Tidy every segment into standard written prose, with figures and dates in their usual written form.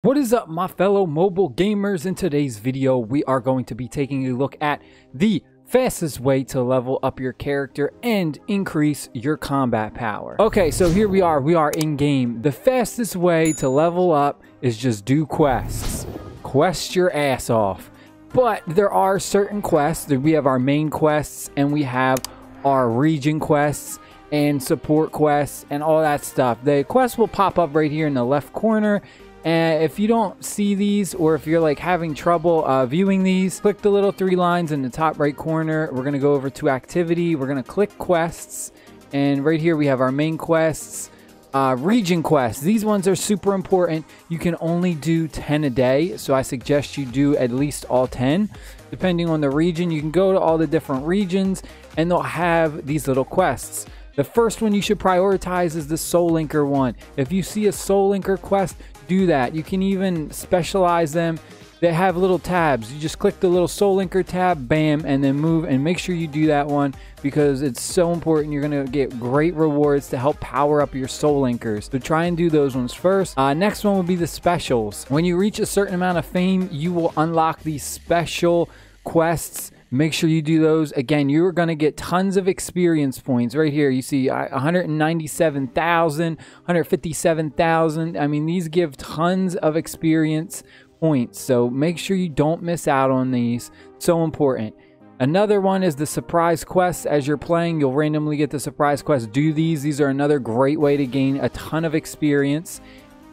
What is up, my fellow mobile gamers? In today's video we are going to be taking a look at the fastest way to level up your character and increase your combat power. Okay, so here we are in game. The fastest way to level up is just do quests. Quest your ass off. But there are certain quests. We have our main quests and we have our region quests and support quests and all that stuff. The quests will pop up right here in the left corner. And if you don't see these, or if you're like having trouble viewing these, click the little three lines in the top right corner. We're going to go over to activity. We're going to click quests. And right here we have our main quests, region quests. These ones are super important. You can only do 10 a day. So I suggest you do at least all 10. Depending on the region, you can go to all the different regions and they'll have these little quests. The first one you should prioritize is the Soul Linker one. If you see a Soul Linker quest, do that. You can even specialize them. They have little tabs. You just click the little Soul Linker tab, bam, and then move, and make sure you do that one because it's so important. You're going to get great rewards to help power up your Soul Linkers. So try and do those ones first. Next one will be the specials. When you reach a certain amount of fame, you will unlock these special quests. Make sure you do those. Again, you're going to get tons of experience points. Right here, you see 197,000, 157,000. I mean, these give tons of experience points. So make sure you don't miss out on these. So important. Another one is the surprise quests. As you're playing, you'll randomly get the surprise quests. Do these. These are another great way to gain a ton of experience.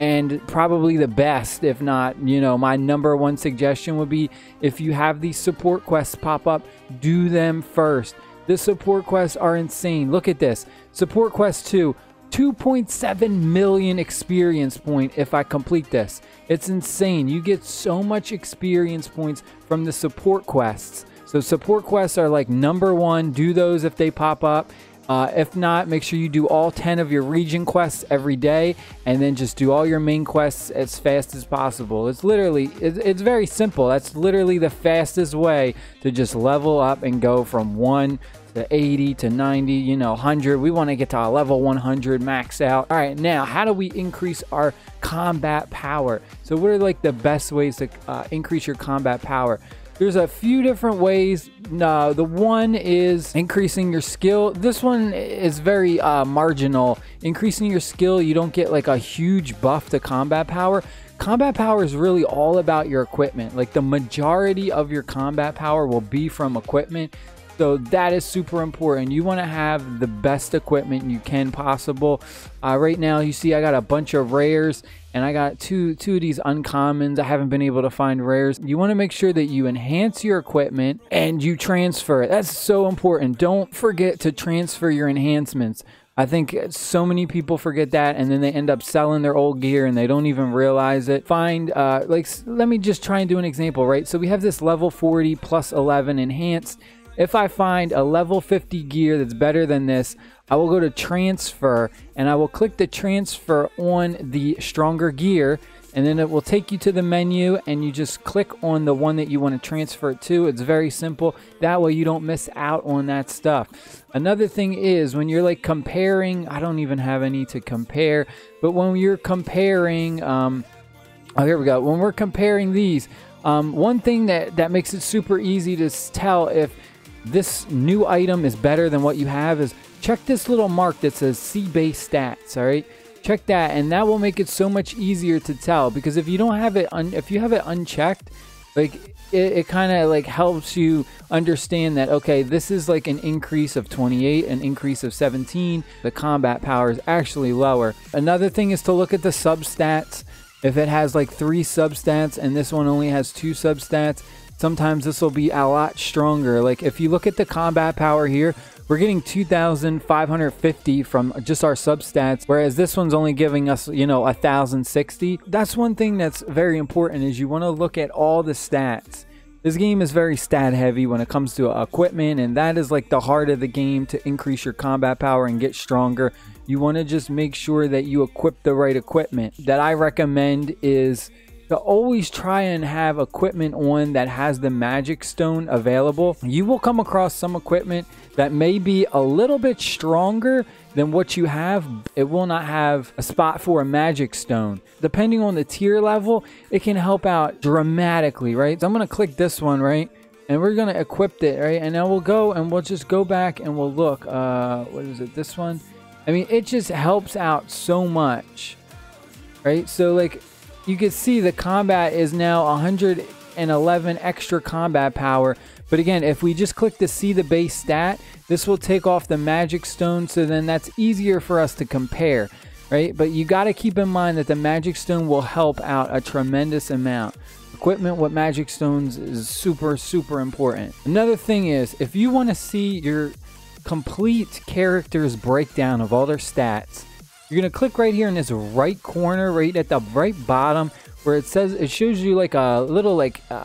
And probably the best, if not, my number one suggestion would be if you have these support quests pop up, do them first. The support quests are insane. Look at this. Support quest 2, 2.7 million experience point if I complete this. It's insane. You get so much experience points from the support quests. So support quests are like number one. Do those if they pop up. If not, make sure you do all 10 of your region quests every day and then just do all your main quests as fast as possible. It's literally, it's very simple. That's literally the fastest way to just level up and go from 1 to 80 to 90, 100. We want to get to a level 100 max out. All right, now how do we increase our combat power? So what are like the best ways to increase your combat power? There's a few different ways. The one is increasing your skill. This one is very marginal. Increasing your skill, you don't get like a huge buff to combat power. Combat power is really all about your equipment. Like the majority of your combat power will be from equipment. So that is super important. You want to have the best equipment you can possible. Right now, you see I got a bunch of rares and I got two of these uncommons. I haven't been able to find rares. You want to make sure that you enhance your equipment and you transfer it. That's so important. Don't forget to transfer your enhancements. I think so many people forget that and then they end up selling their old gear and they don't even realize it. Let me just try and do an example, right? So we have this level 40 plus 11 enhanced. If I find a level 50 gear that's better than this, I will go to transfer and I will click the transfer on the stronger gear and then it will take you to the menu and you just click on the one that you want to transfer it to. It's very simple. That way you don't miss out on that stuff. Another thing is when you're like comparing, I don't even have any to compare, but when you're comparing, here we go. When we're comparing these, one thing that makes it super easy to tell if this new item is better than what you have is check this little mark that says C-base stats. All right, check that and that will make it so much easier to tell, because if you don't have it if you have it unchecked, like it kind of like helps you understand that, okay, this is like an increase of 28, an increase of 17. The combat power is actually lower. Another thing is to look at the substats. If it has like 3 substats and this one only has 2 substats, sometimes this will be a lot stronger. Like if you look at the combat power here, we're getting 2,550 from just our substats, whereas this one's only giving us, 1,060. That's one thing that's very important, is you want to look at all the stats. This game is very stat heavy when it comes to equipment, and that is like the heart of the game to increase your combat power and get stronger. You want to just make sure that you equip the right equipment. That I recommend is to always try and have equipment on that has the magic stone available. You will come across some equipment that may be a little bit stronger than what you have. It will not have a spot for a magic stone. Depending on the tier level, it can help out dramatically, right? So I'm going to click this one, right? And we're going to equip it, right? And now we'll go and we'll just go back and we'll look. What is it? This one? I mean, it just helps out so much, right? So like you can see the combat is now 111 extra combat power. But again, if we just click to see the base stat, this will take off the magic stone. So then that's easier for us to compare, right? But you got to keep in mind that the magic stone will help out a tremendous amount. Equipment with magic stones is super, super important. Another thing is, if you want to see your complete character's breakdown of all their stats, you're going to click right here in this right corner, right at the right bottom, where it says, it shows you like a little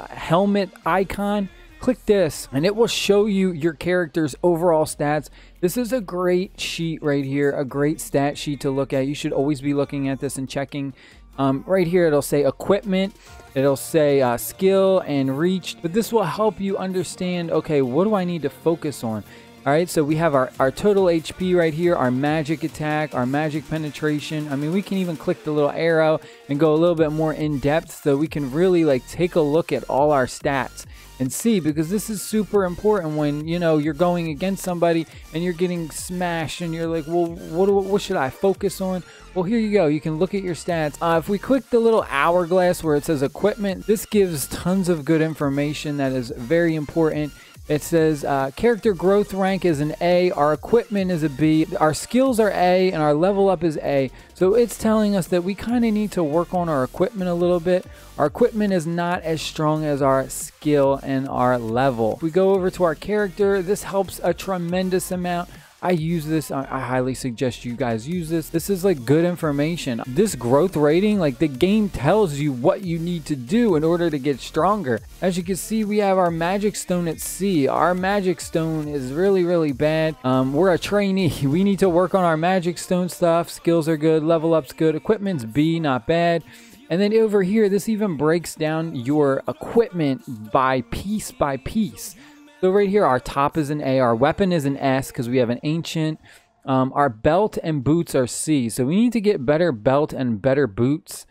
helmet icon. Click this and it will show you your character's overall stats. This is a great sheet right here, a great stat sheet to look at. You should always be looking at this and checking. Right here it'll say equipment, it'll say skill and reach, but this will help you understand, okay, what do I need to focus on? All right, so we have our total HP right here, our magic attack, our magic penetration. I mean, we can even click the little arrow and go a little bit more in depth so we can really like take a look at all our stats and see, because this is super important when, you know, you're going against somebody and you're getting smashed and you're like, well, what should I focus on? Well, here you go. You can look at your stats. If we click the little hourglass where it says equipment, this gives tons of good information that is very important. It says character growth rank is an A, our equipment is a B, our skills are A, and our level up is A. So it's telling us that we kind of need to work on our equipment a little bit. Our equipment is not as strong as our skill and our level. If we go over to our character, this helps a tremendous amount. I use this. I highly suggest you guys use this. This is like good information. This growth rating, like the game tells you what you need to do in order to get stronger. As you can see, we have our magic stone at C. Our magic stone is really, really bad. We're a trainee. We need to work on our magic stone stuff. Skills are good. Level up's good. Equipment's B, not bad. And then over here, this even breaks down your equipment by piece by piece. So right here, our top is an A, our weapon is an S because we have an ancient. Our belt and boots are C. So we need to get better belt and better boots.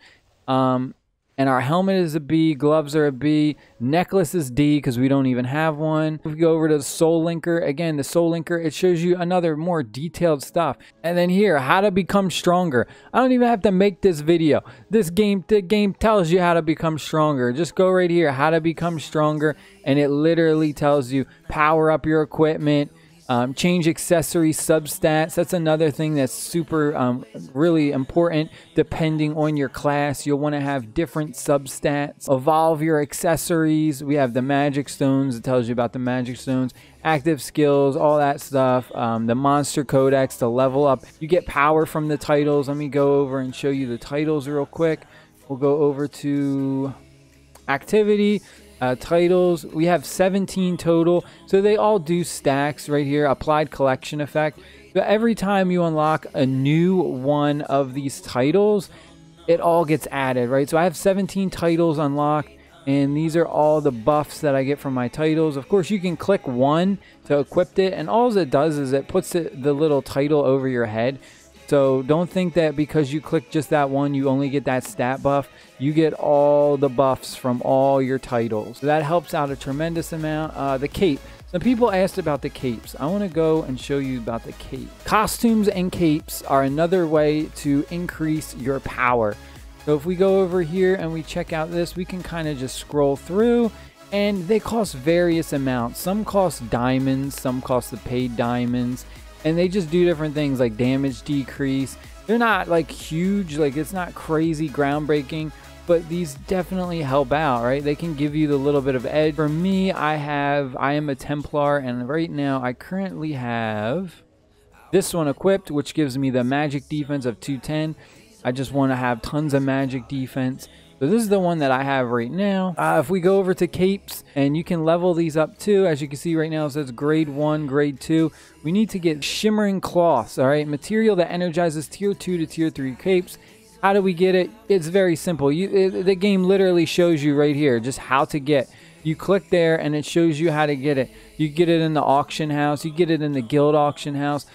And our helmet is a B, gloves are a B, necklace is D because we don't even have one. If we go over to the Soul Linker, again, the Soul Linker, it shows you another more detailed stuff. And then here, how to become stronger. I don't even have to make this video. The game tells you how to become stronger. Just go right here, how to become stronger, and it literally tells you power up your equipment, change accessory substats. That's another thing that's super really important. Depending on your class, you'll want to have different substats. Evolve your accessories. We have the magic stones. It tells you about the magic stones, active skills, all that stuff. The monster codex to level up. You get power from the titles. Let me go over and show you the titles real quick. We'll go over to activity. Titles, we have 17 total, so they all do stacks right here. Applied collection effect. So every time you unlock a new one of these titles, it all gets added, right? So I have 17 titles unlocked, and these are all the buffs that I get from my titles. Of course, you can click one to equip it, and all it does is it puts the little title over your head. So don't think that because you click just that one, you only get that stat buff. You get all the buffs from all your titles. So that helps out a tremendous amount. The cape. Some people asked about the capes. I want to go and show you about the cape. Costumes and capes are another way to increase your power. So if we go over here and we check out this, we can kind of just scroll through, and they cost various amounts. Some cost diamonds, some cost the paid diamonds. And they just do different things like damage decrease. They're not like huge, like it's not crazy groundbreaking, but these definitely help out, right? They can give you the little bit of edge. For me, I am a Templar, and right now I currently have this one equipped, which gives me the magic defense of 210. I just want to have tons of magic defense. So this is the one that I have right now. If we go over to capes, and you can level these up too. As you can see right now, it says grade 1, grade 2. We need to get shimmering cloths, all right? Material that energizes tier 2 to tier 3 capes. How do we get it? It's very simple. The game literally shows you right here just how to get. You click there and it shows you how to get it. You get it in the auction house. You get it in the guild auction house.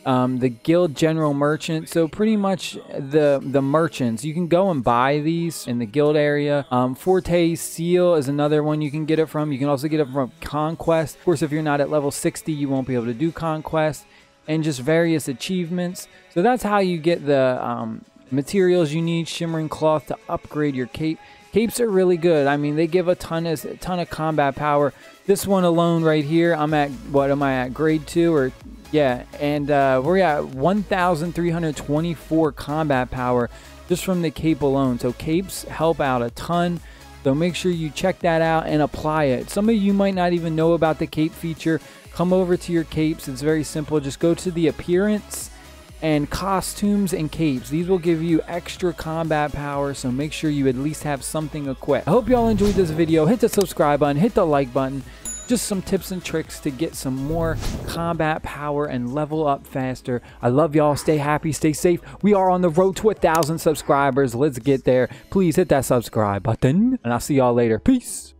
The guild general merchant. So pretty much the merchants. You can go and buy these in the guild area. Forte seal is another one you can get it from. You can also get it from conquest. Of course, if you're not at level 60, you won't be able to do conquest. And just various achievements. So that's how you get the materials you need. Shimmering cloth to upgrade your cape. Capes are really good. I mean, they give a ton of combat power. This one alone right here, I'm at, what am I at, grade 2 or yeah, and we're at 1,324 combat power just from the cape alone. So capes help out a ton. So make sure you check that out and apply it. Some of you might not even know about the cape feature. Come over to your capes. It's very simple. Just go to the appearance and costumes and capes. These will give you extra combat power, so make sure you at least have something equipped. I hope y'all enjoyed this video. Hit the subscribe button, hit the like button. Just some tips and tricks to get some more combat power and level up faster. I love y'all. Stay happy, stay safe. We are on the road to 1,000 subscribers. Let's get there. Please hit that subscribe button, and I'll see y'all later. Peace.